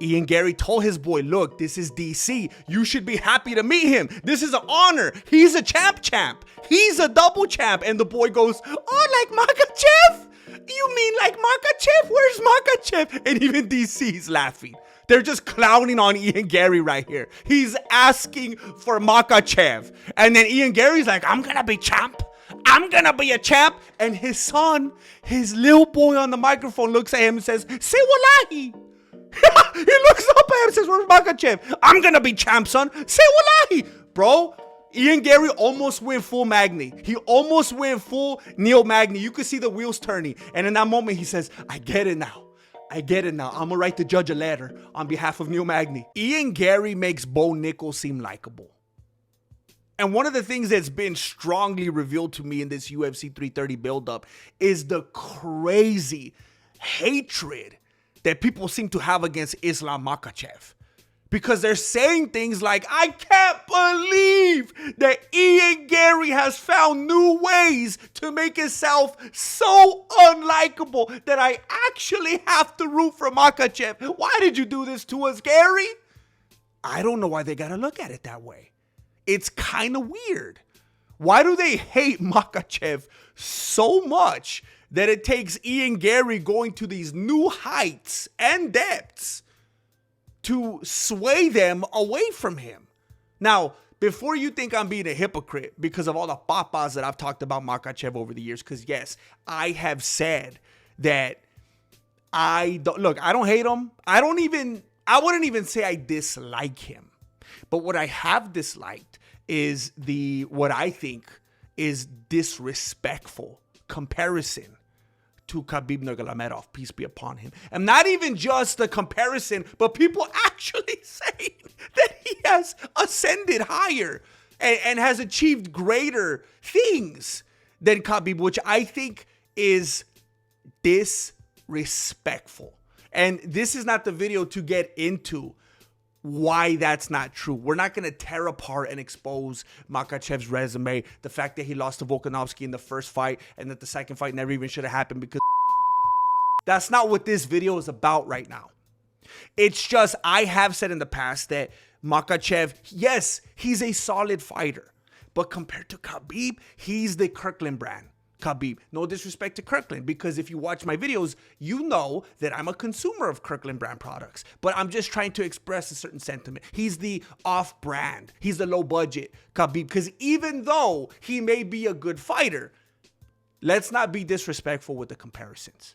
Ian Garry told his boy, look, this is DC. You should be happy to meet him. This is an honor. He's a champ. He's a double champ. And the boy goes, oh, like Makhachev? You mean like Makhachev? Where's Makhachev? And even DC's laughing. They're just clowning on Ian Garry right here. He's asking for Makhachev. And then Ian Garry's like, I'm going to be champ. I'm going to be a champ. And his son, his little boy on the microphone looks at him and says, say wallahi. He looks up at him and says, where's Makhachev? I'm going to be champ, son. Say wallahi. Bro, Ian Garry almost went full Magni. He almost went full Neo Magni. You could see the wheels turning. And in that moment, he says, I get it now. I'm going to write the judge a letter on behalf of Neo Magni. Ian Garry makes Bo Nickal seem likable. And one of the things that's been strongly revealed to me in this UFC 330 buildup is the crazy hatred that people seem to have against Islam Makhachev. Because they're saying things like, I can't believe that Ian Garry has found new ways to make himself so unlikable that I actually have to root for Makhachev. Why did you do this to us, Garry? I don't know why they got to look at it that way. It's kind of weird. Why do they hate Makhachev so much that it takes Ian Garry going to these new heights and depths to sway them away from him? Now, before you think I'm being a hypocrite because of all the papas that I've talked about Makhachev over the years, because yes, I have said that I don't hate him. I wouldn't even say I dislike him. But what I have disliked is what I think is disrespectful comparison to Khabib Nurmagomedov, peace be upon him. And not even just the comparison, but people actually say that he has ascended higher and has achieved greater things than Khabib, which I think is disrespectful. And this is not the video to get into why that's not true. We're not going to tear apart and expose Makhachev's resume, the fact that he lost to Volkanovski in the first fight and that the second fight never even should have happened, because that's not what this video is about right now. It's just, I have said in the past that Makhachev, yes, he's a solid fighter, but compared to Khabib, he's the Kirkland brand. Khabib. No disrespect to Kirkland, because if you watch my videos, you know that I'm a consumer of Kirkland brand products, but I'm just trying to express a certain sentiment. He's the off-brand. He's the low-budget Khabib, because even though he may be a good fighter, let's not be disrespectful with the comparisons.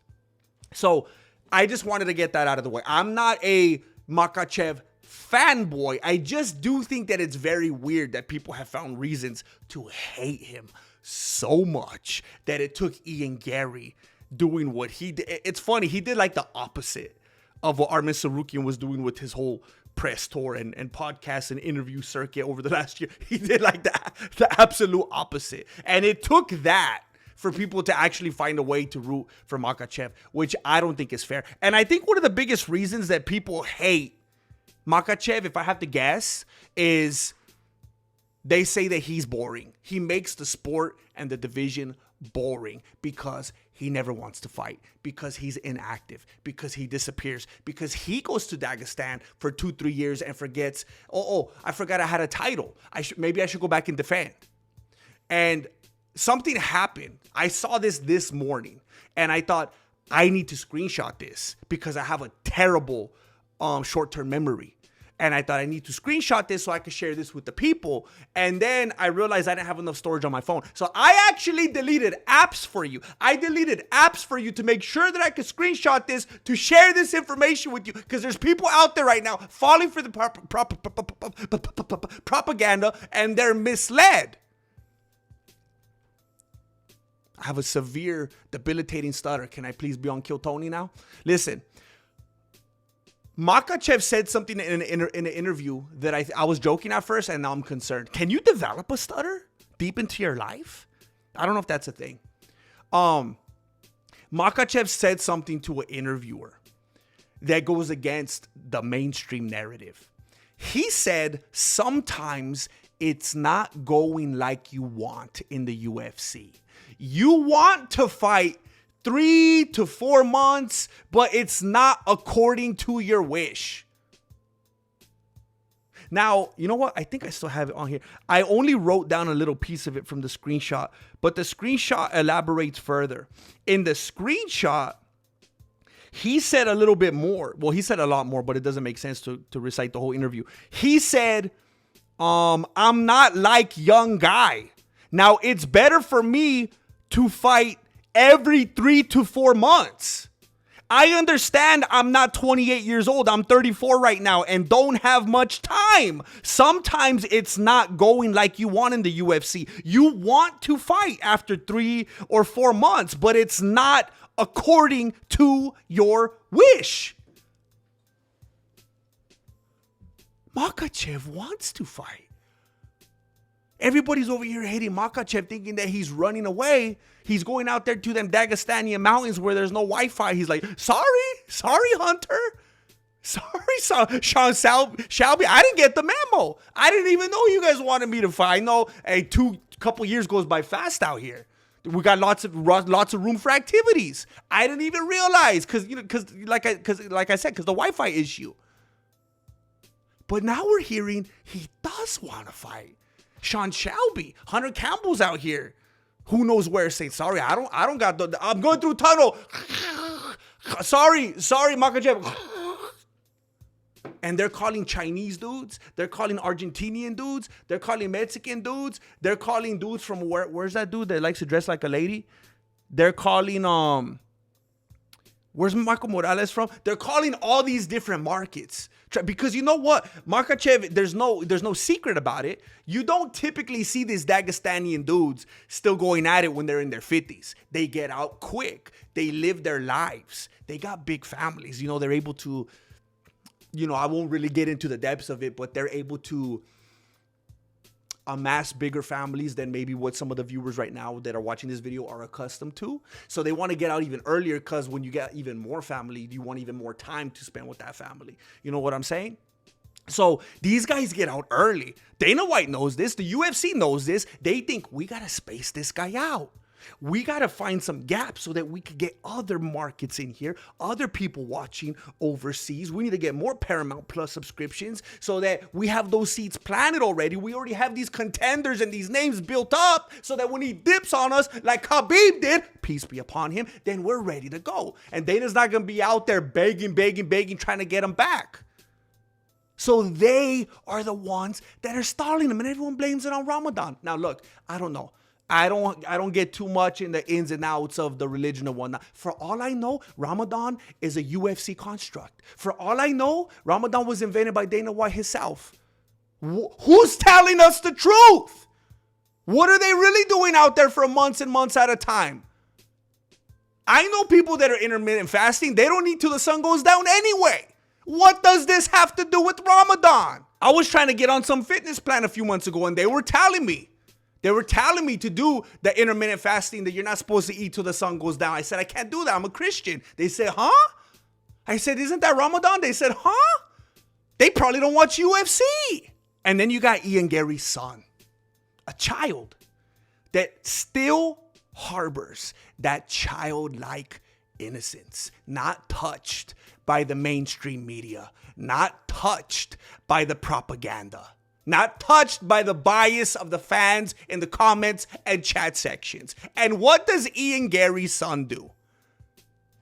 So I just wanted to get that out of the way. I'm not a Makhachev fanboy. I just do think that it's very weird that people have found reasons to hate him so much that it took Ian Garry doing what he did. It's funny, he did like the opposite of what Armin Sarukian was doing with his whole press tour and podcast and interview circuit over the last year. He did like the absolute opposite. And it took that for people to actually find a way to root for Makhachev, which I don't think is fair. And I think one of the biggest reasons that people hate Makhachev, if I have to guess, is they say that he's boring. He makes the sport and the division boring because he never wants to fight, because he's inactive, because he disappears, because he goes to Dagestan for 2-3 years and forgets, I forgot I had a title. Maybe I should go back and defend. And something happened. I saw this morning and I thought, I need to screenshot this because I have a terrible short-term memory. And I thought I need to screenshot this so I could share this with the people. And then I realized I didn't have enough storage on my phone. So I actually deleted apps for you. I deleted apps for you to make sure that I could screenshot this to share this information with you. Because there's people out there right now falling for the propaganda and they're misled. I have a severe, debilitating stutter. Can I please be on Kill Tony now? Listen. Makhachev said something in an interview that I was joking at first, and now I'm concerned. Can you develop a stutter deep into your life? I don't know if that's a thing. Makhachev said something to an interviewer that goes against the mainstream narrative. He said sometimes it's not going like you want in the UFC. You want to fight 3 to 4 months, but it's not according to your wish. Now, you know what? I think I still have it on here. I only wrote down a little piece of it from the screenshot, but the screenshot elaborates further. In the screenshot, he said a little bit more. Well, he said a lot more, but it doesn't make sense to recite the whole interview. He said, I'm not like young guy. Now, it's better for me to fight every 3 to 4 months. I understand I'm not 28 years old. I'm 34 right now and don't have much time. Sometimes it's not going like you want in the UFC. You want to fight after 3 or 4 months, but it's not according to your wish. Makhachev wants to fight. Everybody's over here hating Makhachev, thinking that he's running away. He's going out there to them Dagestanian mountains where there's no Wi-Fi. He's like, sorry, Hunter. Sorry, Sean Shelby. I didn't get the memo. I didn't even know you guys wanted me to fight. I know a couple years goes by fast out here. We got lots of room for activities. I didn't even realize because like I said, because the Wi-Fi issue. But now we're hearing he does want to fight. Sean Shelby, Hunter Campbell's out here. Who knows where? Say sorry. I don't got I'm going through tunnel. Sorry, Makhachev. And they're calling Chinese dudes. They're calling Argentinian dudes. They're calling Mexican dudes. They're calling dudes from where's that dude that likes to dress like a lady? They're calling where's Marco Morales from? They're calling all these different markets. Because you know what? Makhachev, there's no secret about it. You don't typically see these Dagestanian dudes still going at it when they're in their 50s. They get out quick. They live their lives. They got big families. They're able to, I won't really get into the depths of it, but they're able to amass bigger families than maybe what some of the viewers right now that are watching this video are accustomed to. So they want to get out even earlier because when you get even more family, you want even more time to spend with that family. You know what I'm saying? So these guys get out early. Dana White knows this. The UFC knows this. They think we got to space this guy out. We got to find some gaps so that we could get other markets in here, other people watching overseas. We need to get more Paramount Plus subscriptions so that we have those seats planted already. We already have these contenders and these names built up so that when he dips on us like Khabib did, peace be upon him, then we're ready to go. And Dana's not going to be out there begging, trying to get him back. So they are the ones that are stalling him, and everyone blames it on Ramadan. Now, look, I don't know. I don't get too much in the ins and outs of the religion and whatnot. For all I know, Ramadan is a UFC construct. For all I know, Ramadan was invented by Dana White himself. Who's telling us the truth? What are they really doing out there for months and months at a time? I know people that are intermittent fasting. They don't eat till the sun goes down anyway. What does this have to do with Ramadan? I was trying to get on some fitness plan a few months ago, and they were telling me to do the intermittent fasting that you're not supposed to eat till the sun goes down. I said, I can't do that. I'm a Christian. They said, huh? I said, isn't that Ramadan? They said, huh? They probably don't watch UFC. And then you got Ian Garry's son, a child that still harbors that childlike innocence, not touched by the mainstream media, not touched by the propaganda. Not touched by the bias of the fans in the comments and chat sections. And what does Ian Garry's son do?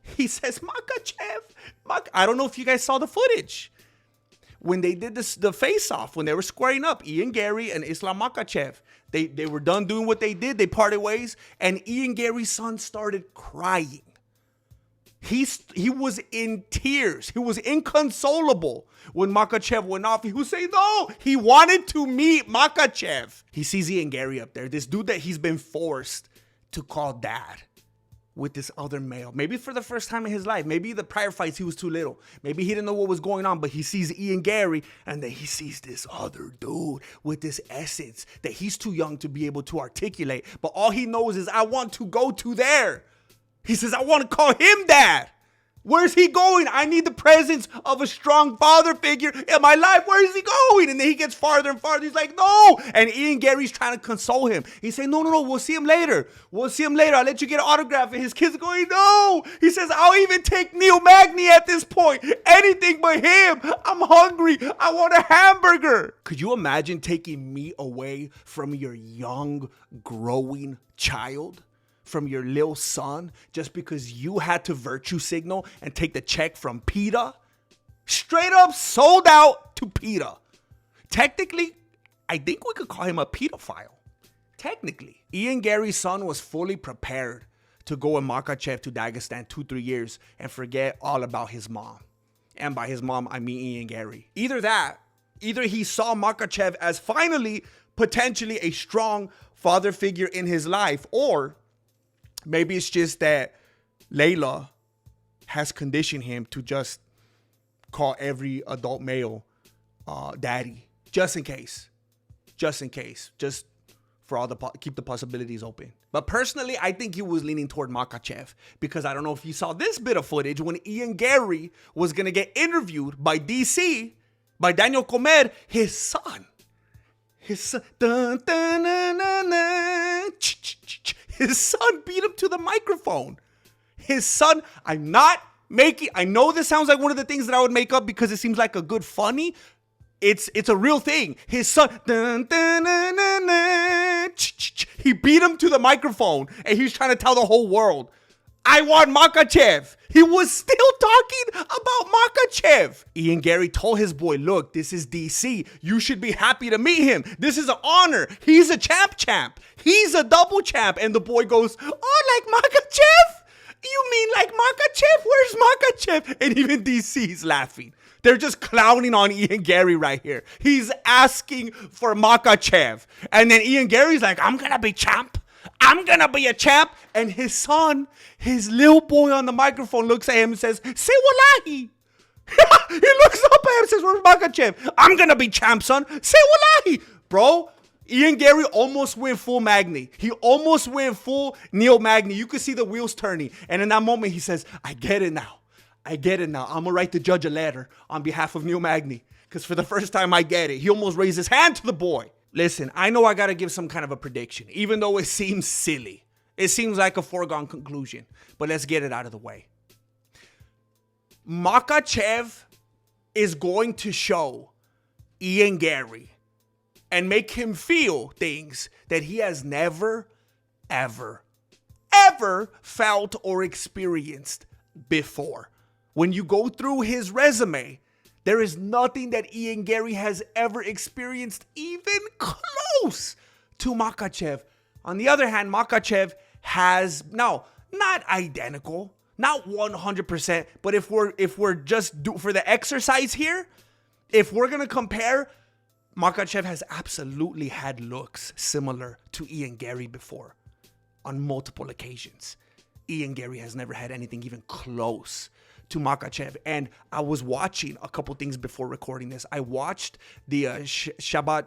He says, Makhachev. I don't know if you guys saw the footage. When they did the face-off, when they were squaring up, Ian Garry and Islam Makhachev, they were done doing what they did. They parted ways. And Ian Garry's son started crying. He was in tears. He was inconsolable when Makhachev went off. He was saying, no, he wanted to meet Makhachev. He sees Ian Garry up there, this dude that he's been forced to call dad with this other male. Maybe for the first time in his life. Maybe the prior fights he was too little. Maybe he didn't know what was going on, but he sees Ian Garry and then he sees this other dude with this essence that he's too young to be able to articulate. But all he knows is, I want to go to there. He says, I want to call him dad. Where's he going? I need the presence of a strong father figure in my life. Where is he going? And then he gets farther and farther. He's like, no. And Ian Garry's trying to console him. He's saying, no, we'll see him later. We'll see him later. I'll let you get an autograph. And his kid's going, no. He says, I'll even take Neil Magny at this point. Anything but him. I'm hungry. I want a hamburger. Could you imagine taking meat away from your young, growing child? From your little son, just because you had to virtue signal and take the check from PETA? Straight up sold out to PETA. Technically, I think we could call him a pedophile. Technically. Ian Garry's son was fully prepared to go with Makhachev to Dagestan 2-3 years and forget all about his mom. And by his mom, I mean Ian Garry. Either he saw Makhachev as finally, potentially a strong father figure in his life, or maybe it's just that Layla has conditioned him to just call every adult male daddy, just in case, just for all keep the possibilities open. But personally, I think he was leaning toward Makhachev, because I don't know if you saw this bit of footage when Ian Garry was gonna get interviewed by DC, by Daniel Comer, his son. Dun, dun, dun, dun, dun. His son beat him to the microphone. His son, I know this sounds like one of the things that I would make up because it seems like a good funny. It's a real thing. His son, dun, dun, dun, dun, dun. He beat him to the microphone and he's trying to tell the whole world, I want Makhachev. He was still talking about Makhachev. Ian Garry told his boy, look, this is DC. You should be happy to meet him. This is an honor. He's a champ. He's a double champ. And the boy goes, oh, like Makhachev? You mean like Makhachev? Where's Makhachev? And even DC's laughing. They're just clowning on Ian Garry right here. He's asking for Makhachev. And then Ian Garry's like, I'm going to be champ. I'm going to be a champ. And his son, his little boy on the microphone looks at him and says, say wallahi. He looks up at him and says, where's Makhachev? I'm going to be champ, son. Say wallahi. Bro, Ian Garry almost went full Magny. He almost went full Neil Magny. You could see the wheels turning. And in that moment, he says, I get it now. I'm going to write the judge a letter on behalf of Neil Magny. Because for the first time, I get it. He almost raised his hand to the boy. Listen, I know I got to give some kind of a prediction, even though it seems silly. It seems like a foregone conclusion, but let's get it out of the way. Makhachev is going to show Ian Garry and make him feel things that he has never, ever felt or experienced before. When you go through his resume, there is nothing that Ian Garry has ever experienced even close to Makhachev. On the other hand, Makhachev has, no, not identical, not 100%, but if we're just for the exercise here, if we're going to compare, Makhachev has absolutely had looks similar to Ian Garry before on multiple occasions. Ian Garry has never had anything even close to Makhachev. And I was watching a couple things before recording this. I watched the Shabbat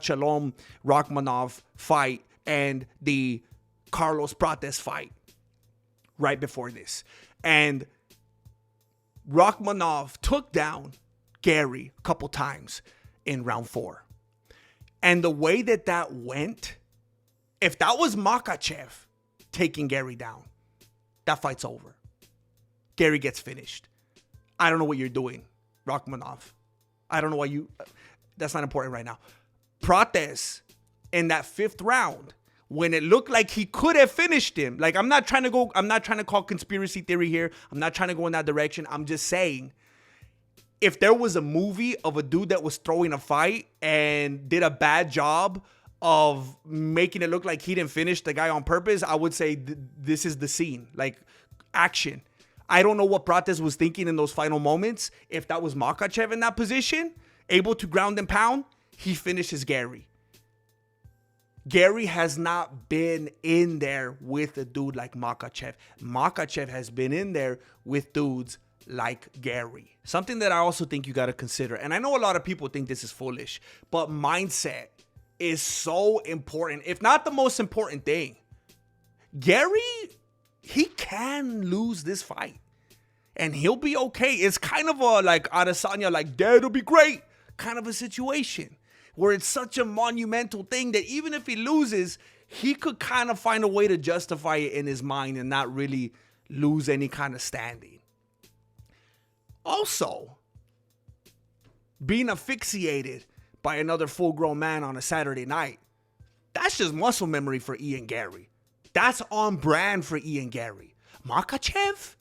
Shalom Rachmanov fight and the Carlos Prates fight right before this. And Rachmanov took down Garry a couple times in round 4. And the way that went, if that was Makhachev taking Garry down, that fight's over. Garry gets finished. I don't know what you're doing, Rachmanov. I don't know why you... That's not important right now. Prates, in that 5th round, when it looked like he could have finished him, like I'm not trying to call conspiracy theory here. I'm not trying to go in that direction. I'm just saying, if there was a movie of a dude that was throwing a fight and did a bad job of making it look like he didn't finish the guy on purpose, I would say this is the scene, like action. I don't know what Prates was thinking in those final moments. If that was Makhachev in that position, able to ground and pound, he finishes Garry. Garry has not been in there with a dude like Makhachev. Makhachev has been in there with dudes like Garry. Something that I also think you got to consider, and I know a lot of people think this is foolish, but mindset is so important, if not the most important thing. Garry, he can lose this fight. and he'll be okay. It's kind of a like Adesanya, like, that'll be great kind of a situation where it's such a monumental thing that even if he loses, he could kind of find a way to justify it in his mind and not really lose any kind of standing. Also, being asphyxiated by another full-grown man on a Saturday night, that's just muscle memory for Ian Garry. That's on brand for Ian Garry. Makhachev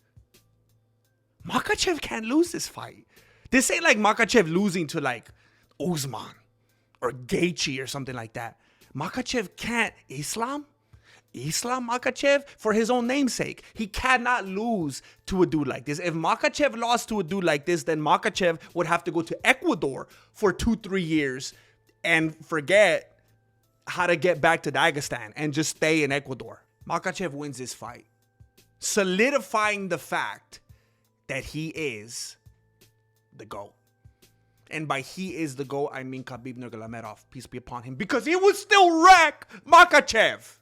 can't lose this fight. This ain't like Makhachev losing to like Usman or Gaethje or something like that. Makhachev can't. Islam Makhachev, for his own namesake, he cannot lose to a dude like this. If Makhachev lost to a dude like this, then Makhachev would have to go to Ecuador for 2-3 years and forget how to get back to Dagestan and just stay in Ecuador. Makhachev wins this fight, solidifying the fact that he is the GOAT. And by he is the GOAT, I mean Khabib Nurmagomedov, peace be upon him, because he would still wreck Makhachev.